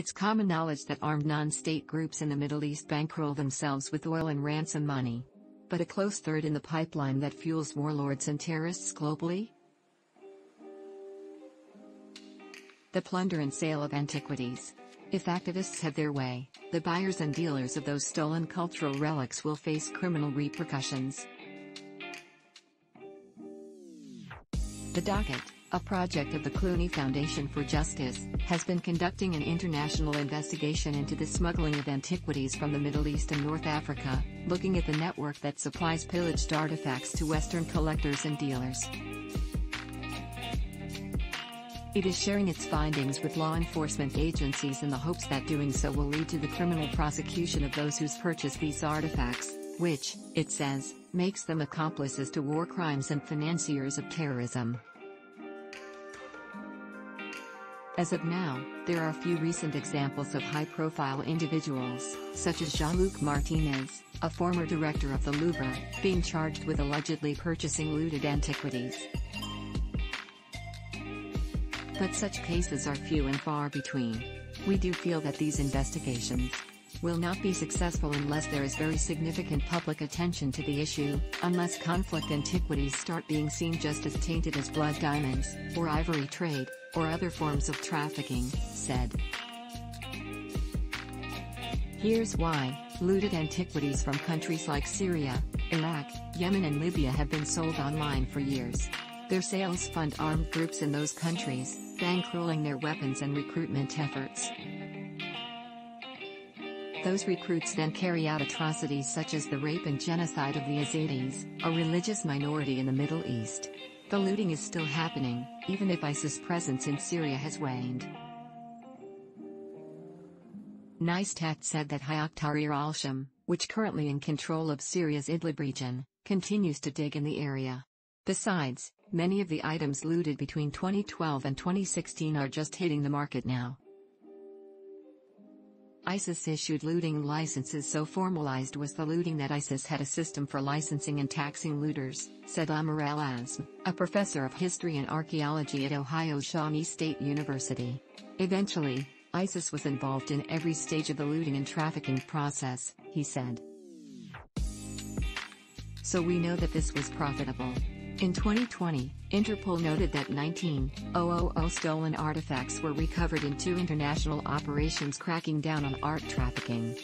It's common knowledge that armed non-state groups in the Middle East bankroll themselves with oil and ransom money. But a close third in the pipeline that fuels warlords and terrorists globally? The plunder and sale of antiquities. If activists have their way, the buyers and dealers of those stolen cultural relics will face criminal repercussions. The Docket, a project of the Clooney Foundation for Justice, has been conducting an international investigation into the smuggling of antiquities from the Middle East and North Africa, looking at the network that supplies pillaged artifacts to Western collectors and dealers. It is sharing its findings with law enforcement agencies in the hopes that doing so will lead to the criminal prosecution of those who's purchased these artifacts, which, it says, makes them accomplices to war crimes and financiers of terrorism. As of now, there are a few recent examples of high-profile individuals, such as Jean-Luc Martinez, a former director of the Louvre, being charged with allegedly purchasing looted antiquities. But such cases are few and far between. We do feel that these investigations will not be successful unless there is very significant public attention to the issue, unless conflict antiquities start being seen just as tainted as blood diamonds, or ivory trade, or other forms of trafficking, said. Here's why: looted antiquities from countries like Syria, Iraq, Yemen and Libya have been sold online for years. Their sales fund armed groups in those countries, bankrolling their weapons and recruitment efforts. Those recruits then carry out atrocities such as the rape and genocide of the Yazidis, a religious minority in the Middle East. The looting is still happening, even if ISIS' presence in Syria has waned. Neistat said that Hayat Tahrir al-Sham, which currently in control of Syria's Idlib region, continues to dig in the area. Besides, many of the items looted between 2012 and 2016 are just hitting the market now. ISIS issued looting licenses. So formalized was the looting that ISIS had a system for licensing and taxing looters, said Amr al-Azm, a professor of history and archaeology at Ohio's Shawnee State University. Eventually, ISIS was involved in every stage of the looting and trafficking process, he said. So we know that this was profitable. In 2020, Interpol noted that 19,000 stolen artifacts were recovered in 2 international operations cracking down on art trafficking.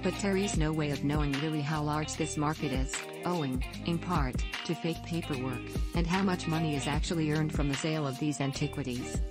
But there's no way of knowing really how large this market is, owing, in part, to fake paperwork, and how much money is actually earned from the sale of these antiquities.